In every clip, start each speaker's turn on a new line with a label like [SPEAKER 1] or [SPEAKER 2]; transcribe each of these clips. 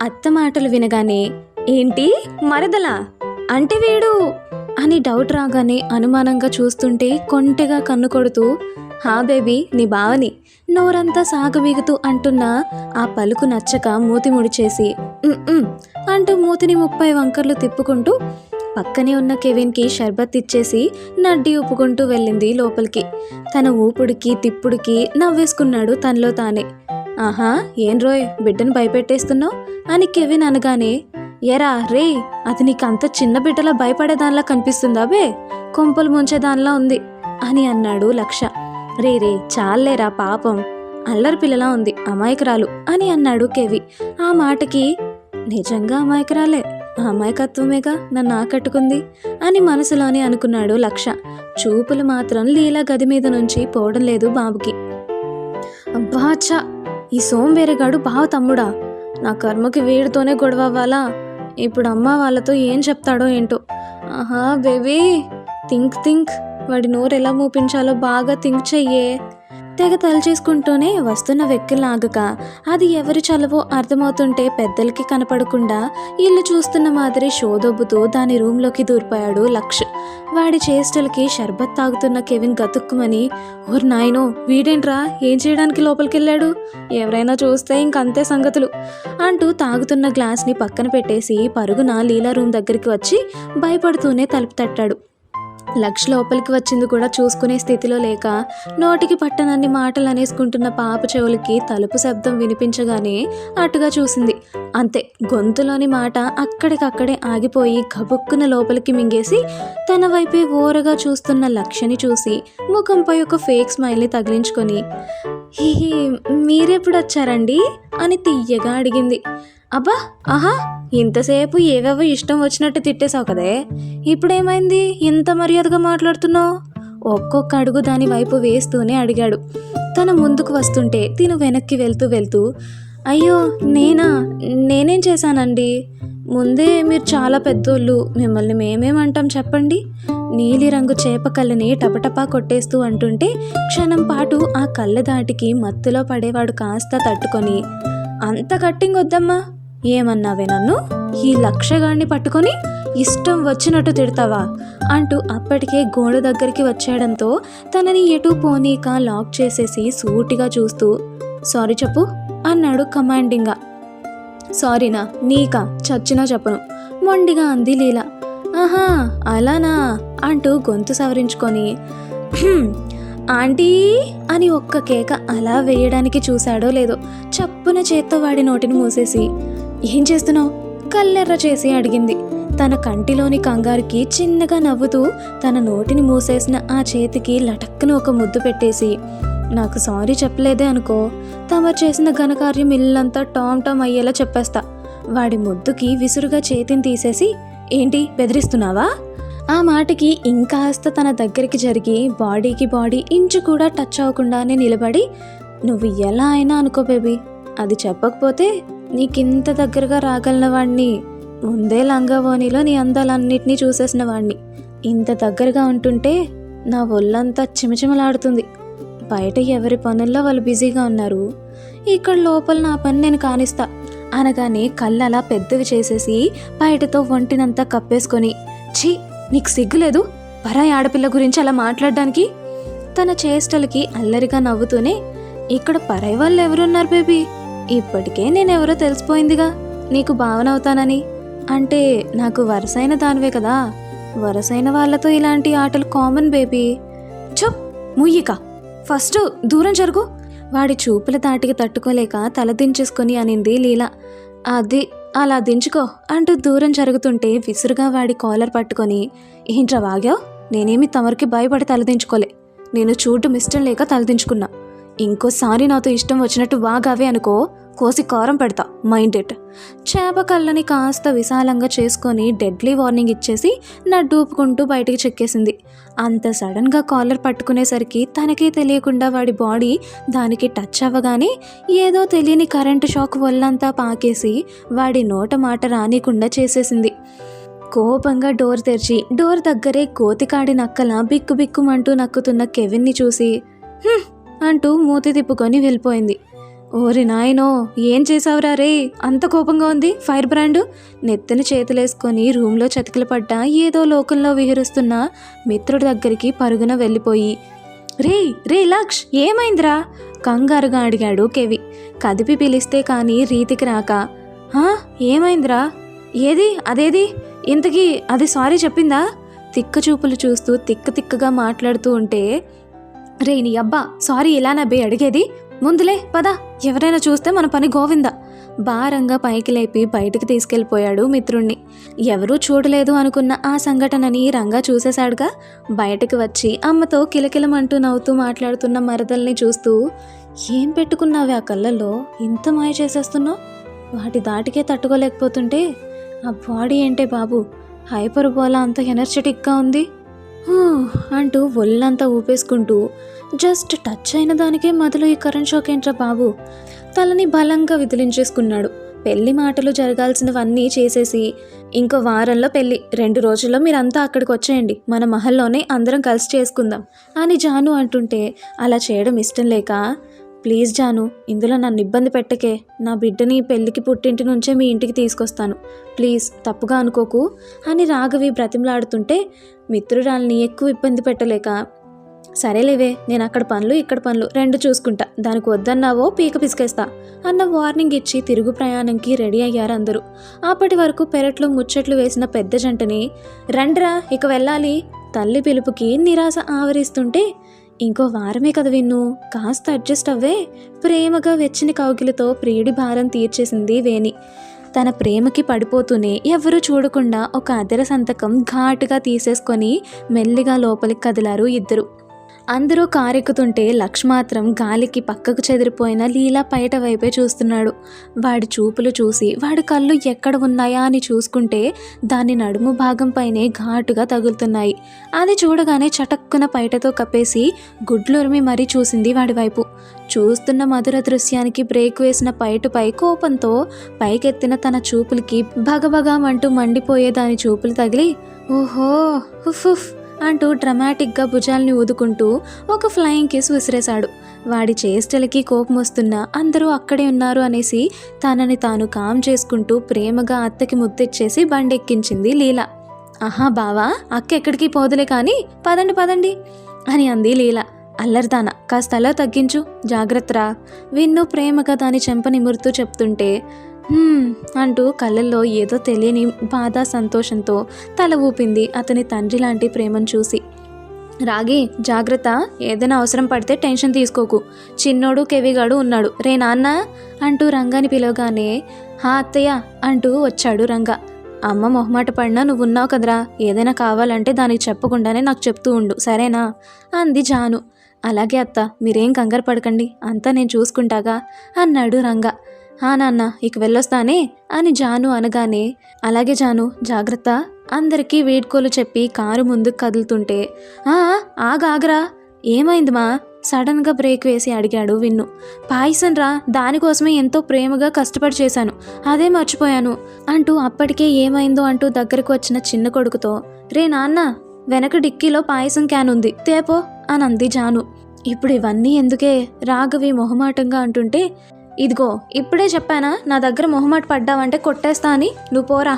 [SPEAKER 1] అత్త మాటలు వినగానే ఏంటి మరదలా అంటే వీడు అని డౌట్ రాగానే అనుమానంగా చూస్తుంటే కొంటెగా కన్ను కొడుతూ హా బేబీ నీ బావని నోరంతా సాగవీగుతూ అంటున్న ఆ పలుకు నచ్చక మూతి ముడిచేసి అంటూ మూతిని 30 వంకర్లు తిప్పుకుంటూ పక్కనే ఉన్న కెవిన్కి షర్బత్ ఇచ్చేసి నడ్డి ఊపుకుంటూ వెళ్ళింది లోపలికి. తన ఊపుడికి తిప్పుడికి నవ్వేసుకున్నాడు తనలో తానే. ఆహా ఏం రోయ్ బిడ్డను భయపెట్టేస్తున్నావు అని కెవిన్ అనగానే ఎరా రే అది నీకు అంత చిన్న బిడ్డలా భయపడేదానిలా కనిపిస్తుందా బే, కొంపలు ముంచేదానిలా ఉంది అని అన్నాడు లక్ష. రే చాలేరా పాపం అల్లరి పిల్లలా ఉంది అమాయకురాలు అని అన్నాడు కెవి. ఆ మాటకి నిజంగా అమాయకురాలే, అమాయకత్వమేగా నన్ను ఆకట్టుకుంది అని మనసులోనే అనుకున్నాడు లక్ష. చూపులు మాత్రం లీలా గది మీద నుంచి పోవడం లేదు బాబుకి. అబ్బాచా ఈ సోంబేరిగాడు బావ తమ్ముడా, నా కర్మకి వీడితోనే గొడవ అవ్వాలా, ఇప్పుడు అమ్మ వాళ్ళతో ఏం చెప్తాడో ఏంటో. ఆహా బేబీ థింక్ వాడి నోరు ఎలా మూపించాలో బాగా థింక్ చెయ్యే. తెగ తలచేసుకుంటూనే వస్తున్న వెక్కిలాగక అది ఎవరి చలవో అర్థమవుతుంటే పెద్దలకి కనపడకుండా ఇల్లు చూస్తున్న మాదిరి షోదొబ్బుతూ దాని రూమ్లోకి దూరిపోయాడు లక్ష్. వాడి చేష్టలకి షర్బత్ తాగుతున్న కెవిన్ గతుక్కుమని ఓర్ నాయనో వీడేంట్రా ఏం చేయడానికి లోపలికి వెళ్ళాడు, ఎవరైనా చూస్తే ఇంకంతే సంగతులు అంటూ తాగుతున్న గ్లాస్ని పక్కన పెట్టేసి పరుగున లీలా రూమ్ దగ్గరికి వచ్చి భయపడుతూనే తలుపు తట్టాడు. లక్ష్ లోపలికి వచ్చింది కూడా చూసుకునే స్థితిలో లేక నోటికి పట్టనన్ని మాటలు అనేసుకుంటున్న పాప చెవులకి తలుపు శబ్దం వినిపించగానే అటుగా చూసింది. అంతే, గొంతులోని మాట అక్కడికక్కడే ఆగిపోయి గబుక్కున లోపలికి మింగేసి తన వైపే ఓరగా చూస్తున్న లక్షని చూసి ముఖంపై ఒక ఫేక్ స్మైల్ని తగిలించుకొని హీ మీరెప్పుడు వచ్చారండి అని తీయగా అడిగింది. అబ్బా ఆహా ఇంతసేపు ఏవేవో ఇష్టం వచ్చినట్టు తిట్టేశావు కదే, ఇప్పుడేమైంది ఇంత మర్యాదగా మాట్లాడుతున్నావు? ఒక్కొక్క అడుగు దాని వైపు వేస్తూనే అడిగాడు. తన ముందుకు వస్తుంటే తిను వెనక్కి వెళ్తూ అయ్యో నేనేం చేశానండి, ముందే మీరు చాలా పెద్దోళ్ళు, మిమ్మల్ని మేమేమంటాం చెప్పండి. నీలిరంగు చేప కళ్ళని టపటపా కొట్టేస్తూ అంటుంటే క్షణం పాటు ఆ కళ్ళ దాటికి మత్తులో పడేవాడు కాస్త తట్టుకొని అంత కట్టింగ్ వద్దమ్మా, ఏమన్నావే నన్ను ఈ లక్షగాడిని పట్టుకొని ఇష్టం వచ్చినట్టు తిడతావా అంటూ అప్పటికే గోడ దగ్గరికి వచ్చేయడంతో తనని ఎటు పోనీక లాక్ చేసేసి సూటిగా చూస్తూ సారీ చెప్పు అన్నాడు కమాండింగ్గా. సారీనా నీకా చచ్చినా చెప్పను మొండిగా అంది లీలా. ఆహా అలానా అంటూ గొంతు సవరించుకొని ఆంటీ అని ఒక్క కేక అలా వేయడానికి చూశాడో లేదో చప్పున చేత్తో వాడి నోటిని మూసేసి ఏం చేస్తున్నావు కల్లెర్ర చేసి అడిగింది. తన కంటిలోని కంగారుకి చిన్నగా నవ్వుతూ తన నోటిని మూసేసిన ఆ చేతికి లటక్కున ఒక ముద్దు పెట్టేసి నాకు సారీ చెప్పలేదే అనుకో, తమరు చేసిన ఘనకార్యం ఇల్లంతా టామ్ అయ్యేలా చెప్పేస్తా. వాడి ముద్దుకి విసురుగా చేతిని తీసేసి ఏంటి బెదిరిస్తున్నావా? ఆ మాటకి ఇంకాస్త తన దగ్గరికి జరిగి బాడీకి బాడీ ఇంచు కూడా టచ్ అవ్వకుండానే నిలబడి నువ్వు ఎలా అయినా అనుకో బేబీ, అది చెప్పకపోతే నీకింత దగ్గరగా రాగలిన వాణ్ణి, ముందే లంగావోనిలో నీ అందాలన్నిటినీ చూసేసిన వాణ్ణి, ఇంత దగ్గరగా ఉంటుంటే నా ఒళ్ళంతా చిమచిమలాడుతుంది. బయట ఎవరి పనుల్లో వాళ్ళు బిజీగా ఉన్నారు, ఇక్కడ లోపల నా పని నేను కానిస్తా అనగానే కళ్ళు అలా పెద్దవి చేసేసి బయటతో ఒంటినంతా కప్పేసుకొని ఛీ నీకు సిగ్గులేదు పరాయి ఆడపిల్ల గురించి అలా మాట్లాడడానికి. తన చేష్టలకి అల్లరిగా నవ్వుతూనే ఇక్కడ పరాయి వాళ్ళు ఎవరున్నారు బేబీ, ఇప్పటికే నేనెవరో తెలిసిపోయిందిగా, నీకు భావన అవుతానని. అంటే నాకు వరసైన దానివే కదా, వరసైన వాళ్ళతో ఇలాంటి ఆటలు కామన్ బేబీ. చుప్ ముయ్యిక ఫస్ట్ దూరం జరుగు. వాడి చూపుల దాటికి తట్టుకోలేక తల దించేసుకొని అనింది లీలా. అది అలా దించుకో అంటూ దూరం జరుగుతుంటే విసురుగా వాడి కాలర్ పట్టుకొని ఏంట్రా వాగావు, నేనేమి తమరికి భయపడి తలదించుకోలే, నేను చూడటం ఇష్టం లేక తలదించుకున్నా. ఇంకోసారి నాతో ఇష్టం వచ్చినట్టు వాగావే అనుకో కోసి కారం పెడతా మైండ్ ఇట్. చేప కళ్ళని కాస్త విశాలంగా చేసుకొని డెడ్లీ వార్నింగ్ ఇచ్చేసి నడ్డూపుకుంటూ బయటికి చెక్కేసింది. అంత సడన్గా కాలర్ పట్టుకునేసరికి తనకే తెలియకుండా వాడి బాడీ దానికి టచ్ అవ్వగానే ఏదో తెలియని కరెంటు షాక్ ఒళ్ళంతా పాకేసి వాడి నోట మాట రానికుండా చేసేసింది. కోపంగా డోర్ తెరిచి డోర్ దగ్గరే కోతికాడి నక్కలా బిక్కుబిక్కుమంటూ నక్కుతున్న కెవిన్ని చూసి అంటూ మూతి తిప్పుకొని వెళ్ళిపోయింది. ఓరి నాయనో, ఏం చేసావురా రే, అంత కోపంగా ఉంది ఫైర్ బ్రాండ్. నెత్తిన చేతులేసుకొని రూమ్లో చతికిల పడ్డ ఏదో లోకంలో విహరిస్తున్న మిత్రుడి దగ్గరికి పరుగున వెళ్ళిపోయి, రే రే లక్ష్, ఏమైందిరా కంగారుగా అడిగాడు కెవి. కదిపి పిలిస్తే కానీ రీతికి రాక, ఏమైందిరా, అదేది ఇంతకీ అది సారీ చెప్పిందా? తిక్క చూపులు చూస్తూ తిక్కగా మాట్లాడుతూ ఉంటే, రే నీ అబ్బా, సారీ ఇలా నబ్బే అడిగేది, ముందులే పద, ఎవరైనా చూస్తే మన పని గోవిందా. భారంగా పైకి లేపి బయటికి తీసుకెళ్ళిపోయాడు మిత్రుణ్ణి. ఎవరూ చూడలేదు అనుకున్న ఆ సంఘటనని రంగా చూసేశాడుగా. బయటకు వచ్చి అమ్మతో కిలకిలమంటూ నవ్వుతూ మాట్లాడుతున్న మరదల్ని చూస్తూ, ఏం పెట్టుకున్నావే ఆ కళ్ళల్లో, ఇంత మాయ చేసేస్తున్నావు? వాటి దాటికే తట్టుకోలేకపోతుంటే ఆ బాడీ ఏంటే బాబు, హైపర్ బోలా అంత ఎనర్జెటిక్గా ఉంది అంటూ ఒళ్ళంతా ఊపేసుకుంటూ, జస్ట్ టచ్ అయిన దానికే మొదలు ఈ కరెంట్ షాక్ ఏంట్రా బాబు, తలని బలంగా విదిలించేసుకున్నాడు. పెళ్లి మాటలు జరగాల్సినవన్నీ చేసేసి, ఇంకో వారంలో పెళ్లి, 2 రోజుల్లో మీరంతా అక్కడికి వచ్చేయండి, మన మహల్లోనే అందరం కలిసి చేసుకుందాం అని జాను అంటుంటే, అలా చేయడం ఇష్టం లేక, ప్లీజ్ జాను, ఇందులో నన్ను ఇబ్బంది పెట్టకే, నా బిడ్డని పెళ్ళికి పుట్టింటి నుంచే మీ ఇంటికి తీసుకొస్తాను, ప్లీజ్ తప్పుగా అనుకోకు అని రాఘవి బ్రతిమలాడుతుంటే, మిత్రురాల్ని ఎక్కువ ఇబ్బంది పెట్టలేక, సరేలేవే, నేను అక్కడ పనులు ఇక్కడ పనులు 2 చూసుకుంటా, దానికి వద్దన్నావో పీక పిసికేస్తా అన్న వార్నింగ్ ఇచ్చి తిరుగు ప్రయాణంకి రెడీ అయ్యారు అందరూ. అప్పటి వరకు పెరట్లో ముచ్చట్లు వేసిన పెద్ద జంటని, రండ్రా ఇక వెళ్ళాలి తల్లి పిలుపుకి నిరాశ ఆవరిస్తుంటే, ఇంకో వారమే కదా విన్ను, కాస్త అడ్జస్ట్ అవ్వే, ప్రేమగా వెచ్చని కౌగిలితో ప్రియుడి భారం తీర్చేసింది వేణి. తన ప్రేమకి పడిపోతూనే ఎవరూ చూడకుండా ఒక అదర సంతకం ఘాటుగా తీసేసుకొని మెల్లిగా లోపలికి కదిలారు ఇద్దరు. అందరూ కారెక్కుతుంటే లక్ష్ మాత్రం గాలికి పక్కకు చెదిరిపోయిన లీలా పైట వైపే చూస్తున్నాడు. వాడి చూపులు చూసి వాడి కళ్ళు ఎక్కడ ఉన్నాయా అని చూసుకుంటే దాని నడుము భాగం పైనే ఘాటుగా తగులుతున్నాయి. అది చూడగానే చటక్కున పైటతో కప్పేసి గుడ్లురిమి మరీ చూసింది వాడి వైపు. చూస్తున్న మధుర దృశ్యానికి బ్రేక్ వేసిన పైటుపై కోపంతో పైకెత్తిన తన చూపులకి భగభగమంటూ మండిపోయే దాని చూపులు తగిలి, ఓహో ఉఫ్ అంటూ డ్రమాటిక్గా భుజాల్ని ఊదుకుంటూ ఒక ఫ్లయింగ్ కిస్ విసిరేశాడు. వాడి చేష్టలకి కోపం వస్తున్నా అందరూ అక్కడే ఉన్నారు అనేసి తనని తాను కామ్ చేసుకుంటూ ప్రేమగా అత్తకి ముద్దెచ్చేసి బండెక్కించింది లీల. ఆహా బావా, అక్క ఎక్కడికి పోదులే కానీ పదండి అని అంది లీల. అల్లరిదాన, కాస్త అలా తగ్గించు, జాగ్రత్తరా విన్ను ప్రేమగా దాని చెంప నిమురుతూ చెప్తుంటే, అంటూ కళ్ళల్లో ఏదో తెలియని బాధ సంతోషంతో తల ఊపింది అతని తండ్రి లాంటి ప్రేమను చూసి. రాగి జాగ్రత్త, ఏదైనా అవసరం పడితే టెన్షన్ తీసుకోకు, చిన్నోడు కెవిగాడు ఉన్నాడు, రే నాన్న అంటూ రంగాని పిలవగానే, హా అత్తయ్య అంటూ వచ్చాడు రంగా. అమ్మ మొహమాట పడినా నువ్వు ఉన్నావు కదరా, ఏదైనా కావాలంటే దానికి చెప్పకుండానే నాకు చెప్తూ ఉండు సరేనా అంది జాను. అలాగే అత్త, మీరేం కంగారు పడకండి, అంతా నేను చూసుకుంటాగా అన్నాడు రంగా. నాన్న ఇక వెళ్ళొస్తానే అని జాను అనగానే, అలాగే జాను జాగ్రత్త అందరికీ వీడ్కోలు చెప్పి కారు ముందుకు కదులుతుంటే, ఆగరా ఏమైంది మా సడన్గా బ్రేక్ వేసి అడిగాడు విన్ను. పాయసం రా, దానికోసమే ఎంతో ప్రేమగా కష్టపడి చేశాను, అదే మర్చిపోయాను అంటూ అప్పటికే ఏమైందో అంటూ దగ్గరకు వచ్చిన చిన్న కొడుకుతో, రే నాన్న వెనక డిక్కీలో పాయసం క్యాన్ ఉంది తేపో అని అంది జాను. ఇప్పుడు ఇవన్నీ ఎందుకే రాఘవి మొహమాటంగా అంటుంటే, ఇదిగో ఇప్పుడే చెప్పానా నా దగ్గర మొహమాట పడ్డావంటే కొట్టేస్తా అని, నువ్వు పోరా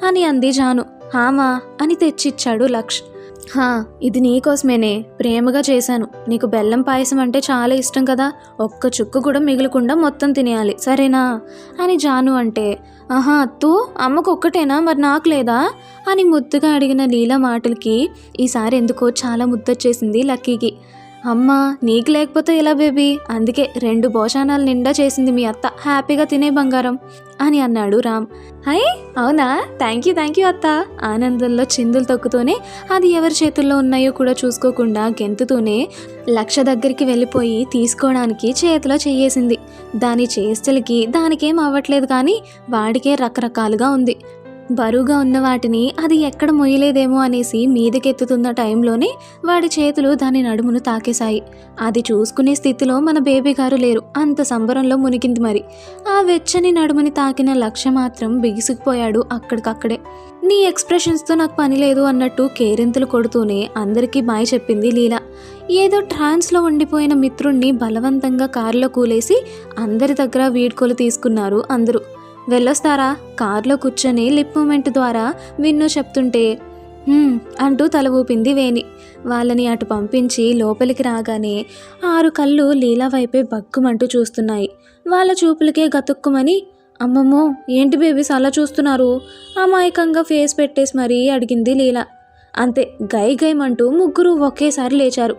[SPEAKER 1] అని అంది జాను. హామా అని తెచ్చిచ్చాడు లక్ష్. ఇది నీకోసమేనే, ప్రేమగా చేశాను, నీకు బెల్లం పాయసం అంటే చాలా ఇష్టం కదా, ఒక్క చుక్కు కూడా మిగలకుండా మొత్తం తినేయాలి సరేనా అని జాను అంటే, అత్తు అమ్మకు ఒక్కటేనా మరి నాకు లేదా అని ముద్దుగా అడిగిన లీలా మాటలకి ఈసారి ఎందుకో చాలా ముద్దొచ్చేసింది లక్కీకి. అమ్మా నీకు లేకపోతే ఎలా బేబీ, అందుకే 2 భోజనాలు నిండా చేసింది మీ అత్త, హ్యాపీగా తినే బంగారం అని అన్నాడు రామ్. హై అవునా, థ్యాంక్ యూ అత్త ఆనందంలో చిందులు తొక్కుతూనే అది ఎవరి చేతుల్లో ఉన్నాయో కూడా చూసుకోకుండా గెంతుతూనే లక్ష దగ్గరికి వెళ్ళిపోయి తీసుకోవడానికి చేతిలో చెయ్యేసింది. దాని చేష్టలకి దానికేం అవ్వట్లేదు కానీ వాడికే రకరకాలుగా ఉంది. బరువుగా ఉన్న వాటిని అది ఎక్కడ మొయ్యలేదేమో అనేసి మీదకెత్తుతున్న టైంలోనే వాడి చేతులు దాని నడుమును తాకేశాయి. అది చూసుకునే స్థితిలో మన బేబీ గారు లేరు. అంత సంబరంలో మునిగింది. మరి ఆ వెచ్చని నడుముని తాకిన లక్ష్య మాత్రం బిగుసుకుపోయాడు అక్కడికక్కడే. నీ ఎక్స్ప్రెషన్స్తో నాకు పని లేదు అన్నట్టు కేరింతలు కొడుతూనే అందరికీ బాయ్ చెప్పింది లీలా. ఏదో ట్రాన్స్లో ఉండిపోయిన మిత్రుణ్ణి బలవంతంగా కారులో కూలేసి అందరి దగ్గర వీడ్కోలు తీసుకున్నారు అందరూ. వెళ్ళొస్తారా? కారులో కూర్చొని లిప్ మూమెంట్ ద్వారా విన్ను చెప్తుంటే అంటూ తల ఊపింది వేణి. వాళ్ళని అటు పంపించి లోపలికి రాగానే 6 కళ్ళు లీలా వైపే బగ్గుమంటూ చూస్తున్నాయి. వాళ్ళ చూపులకే గతుక్కుమని, అమ్మమ్మో ఏంటి బేబీస్ అలా చూస్తున్నారు? అమాయకంగా ఫేస్ పెట్టేసి మరీ అడిగింది లీలా. అంతే, గై గైమంటూ ముగ్గురు ఒకేసారి లేచారు.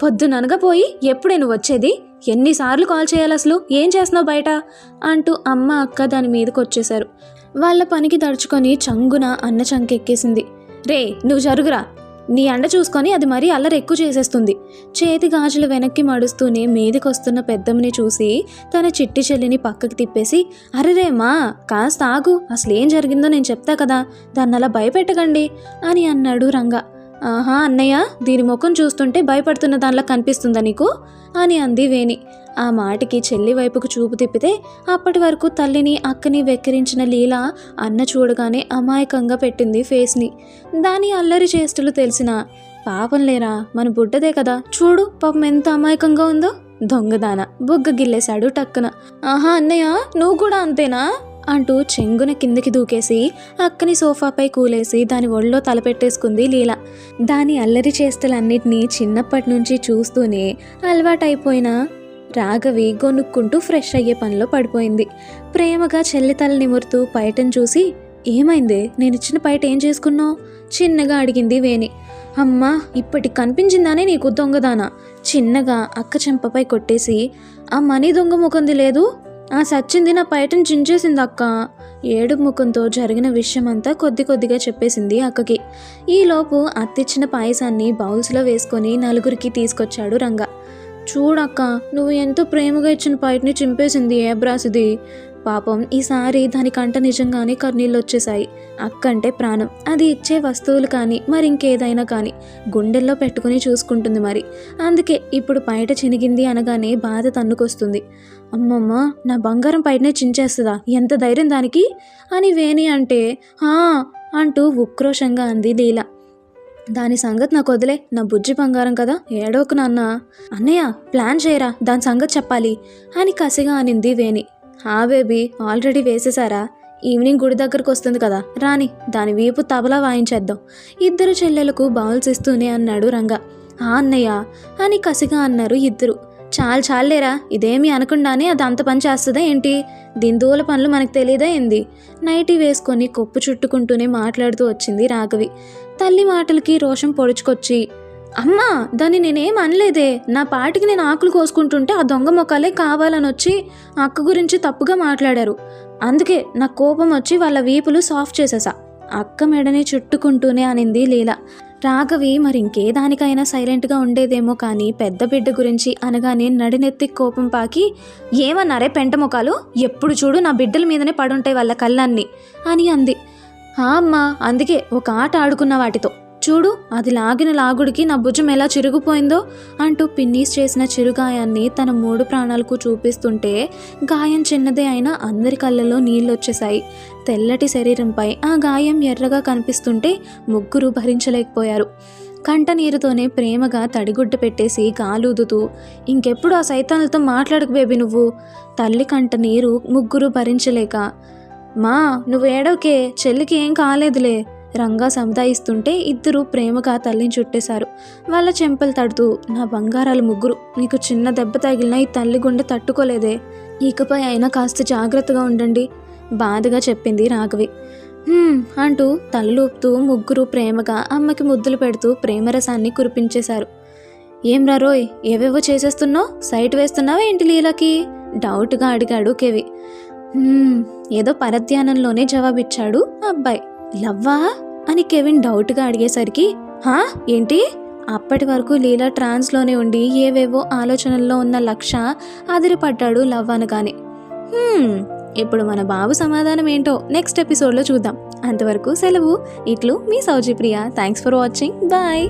[SPEAKER 1] పొద్దుననగా పోయి ఎప్పుడే నువ్వు వచ్చేది? ఎన్నిసార్లు కాల్ చేయాలి అసలు? ఏం చేస్తున్నావు బయట? అంటూ అమ్మ అక్క దాని మీదకి వచ్చేశారు. వాళ్ళ పనికి దడుచుకొని చంగున అన్న చంకెక్కేసింది. రే నువ్వు జరుగురా, నీ అండ చూసుకొని అది మరీ అల్లరి ఎక్కువ చేసేస్తుంది. చేతి గాజులు వెనక్కి మడుస్తూనే మీదికొస్తున్న పెద్దమ్మని చూసి తన చిట్టి చెల్లిని పక్కకి తిప్పేసి, అరెరే మా కాస్త ఆగు, అసలు ఏం జరిగిందో నేను చెప్తా కదా, దాన్ని అలా భయపెట్టకండి అని అన్నాడు రంగా. ఆహా అన్నయ్య, దీని ముఖం చూస్తుంటే భయపడుతున్న దానిలా కనిపిస్తుందా నీకు అని అంది వేణి. ఆ మాటకి చెల్లి వైపుకు చూపు తిప్పితే అప్పటి వరకు తల్లిని అక్కని వెక్కిరించిన లీలా అన్న చూడగానే అమాయకంగా పెట్టింది ఫేస్ని. దాని అల్లరి చేష్టలు తెలిసిన, పాపం లేరా మన బుడ్డదే కదా, చూడు పాపం ఎంత అమాయకంగా ఉందో, దొంగదాన బుగ్గ గిల్లేశాడు టక్కున. ఆహా అన్నయ్య, నువ్వు కూడా అంతేనా అంటూ చెంగున కిందకి దూకేసి అక్కని సోఫాపై కూలేసి దాని ఒళ్ళో తలపెట్టేసుకుంది లీలా. దాని అల్లరి చేష్టలన్నిటినీ చిన్నప్పటి నుంచి చూస్తూనే అలవాటైపోయిన రాఘవి గొనుక్కుంటూ ఫ్రెష్ అయ్యే పనిలో పడిపోయింది. ప్రేమగా చెల్లి తల నిమురుతూ పైటను చూసి, ఏమైందే, నేనిచ్చిన పైట ఏం చేసుకున్నావు చిన్నగా అడిగింది వేణి. అమ్మా ఇప్పటికి కనిపించిందానే నీకు దొంగదానా? చిన్నగా అక్క చెంపపై కొట్టేసి, ఆ మనీ దొంగ ముఖంది లేదు, ఆ సచ్చింది నా పైటను చించేసింది అక్క. ఏడు ముఖంతో జరిగిన విషయం అంతా కొద్ది కొద్దిగా చెప్పేసింది అక్కకి. ఈలోపు అత్తిచ్చిన పాయసాన్ని బౌల్స్లో వేసుకొని నలుగురికి తీసుకొచ్చాడు రంగా. చూడక్క, నువ్వు ఎంతో ప్రేమగా ఇచ్చిన పైటని చింపేసింది ఏ బ్రాసిది. పాపం ఈసారి దాని కంట నిజంగానే కన్నీళ్ళు వచ్చేశాయి. అక్కంటే ప్రాణం, అది ఇచ్చే వస్తువులు కానీ మరింకేదైనా కానీ గుండెల్లో పెట్టుకుని చూసుకుంటుంది. మరి అందుకే ఇప్పుడు పైట చినిగింది అనగానే బాధ తన్నుకొస్తుంది. అమ్మమ్మ, నా బంగారం పైటనే చించేస్తుందా? ఎంత ధైర్యం దానికి అని వేణి అంటే, అంటూ ఉక్రోషంగా అంది లీలా. దాని సంగతి నాకు వదిలే, నా బుజ్జి బంగారం కదా, ఏడోకు నాన్న. అన్నయ్య ప్లాన్ చేయరా, దాని సంగతి చెప్పాలి అని కసిగా అనింది వేణి. బేబీ ఆల్రెడీ వేసేసారా? ఈవినింగ్ గుడి దగ్గరకు వస్తుంది కదా, రాని దాని వీపు తబలా వాయించేద్దాం. ఇద్దరు చెల్లెలకు బౌల్స్ ఇస్తూనే అన్నాడు రంగా. అన్నయ్య అని కసిగా అన్నారు ఇద్దరు. చాలేరా, ఇదేమీ అనకుండానే అది అంత పని చేస్తుందా ఏంటి? దీని దూల పనులు మనకు తెలియదా ఏంది? నైటీ వేసుకొని కొప్పు చుట్టుకుంటూనే మాట్లాడుతూ వచ్చింది రాఘవి. తల్లి మాటలకి రోషం పొడుచుకొచ్చి, అమ్మా దాన్ని నేనేం అనలేదే, నా పాటికి నేను ఆకులు కోసుకుంటుంటే ఆ దొంగ మొక్కలే కావాలని వచ్చి అక్క గురించి తప్పుగా మాట్లాడారు. అందుకే నాకు కోపం వచ్చి వాళ్ళ వీపులు సాఫ్ట్ చేసేసా, అక్క మెడని చుట్టుకుంటూనే అనింది లీలా. రాఘవి మరి ఇంకేదానికైనా సైలెంట్గా ఉండేదేమో కానీ పెద్ద బిడ్డ గురించి అనగానే నడినెత్తి కోపం పాకి, ఏమన్నారే పెంట మొక్కలు, ఎప్పుడు చూడు నా బిడ్డల మీదనే పడుంటాయి వాళ్ళ కళ్ళన్నీ అని అంది. అమ్మా అందుకే ఒక ఆట ఆడుకున్న వాటితో, చూడు అది లాగిన లాగుడికి నా భుజం ఎలా చిరిగిపోయిందో అంటూ పిన్నీస్ చేసిన చిరుగాయాన్ని తన 3 ప్రాణాలకు చూపిస్తుంటే గాయం చిన్నదే అయినా అందరి కళ్ళలో నీళ్ళొచ్చేశాయి. తెల్లటి శరీరంపై ఆ గాయం ఎర్రగా కనిపిస్తుంటే ముగ్గురు భరించలేకపోయారు. కంట నీరుతోనే ప్రేమగా తడిగుడ్డ పెట్టేసి గాలూదుతూ, ఇంకెప్పుడు ఆ సైతాన్లతో మాట్లాడకు బేబీ నువ్వు. తల్లి కంట నీరు ముగ్గురు భరించలేక, మా నువ్వు ఏడోకే, చెల్లికి ఏం కాలేదులే రంగా సముదాయిస్తుంటే ఇద్దరు ప్రేమగా తల్లిని చుట్టేశారు. వాళ్ళ చెంపలు తడుతూ, నా బంగారాలు ముగ్గురు, నీకు చిన్న దెబ్బ తగిలినా ఈ తల్లి గుండె తట్టుకోలేదే, ఇకపై అయినా కాస్త జాగ్రత్తగా ఉండండి బాధగా చెప్పింది రాఘవి. అంటూ తలూపుతూ ముగ్గురు ప్రేమగా అమ్మకి ముద్దులు పెడుతూ ప్రేమరసాన్ని కురిపించేశారు. ఏం రారోయ్, ఏవేవో చేసేస్తున్నావు, సైట్ వేస్తున్నావా ఏంటి లీలాకి డౌట్గా అడిగాడు కెవి. ఏదో పరధ్యానంలోనే జవాబిచ్చాడు అబ్బాయి. లవ్వా అని కెవిన్ డౌట్గా అడిగేసరికి, ఏంటి? అప్పటి వరకు లీలా ట్రాన్స్లోనే ఉండి ఏవేవో ఆలోచనల్లో ఉన్న లక్ష అదిరిపడ్డాడు లవ్ అనగానే. ఇప్పుడు మన బాబు సమాధానం ఏంటో నెక్స్ట్ ఎపిసోడ్లో చూద్దాం. అంతవరకు సెలవు. ఇట్లు మీ Sowji Priya. Thanks for watching. Bye.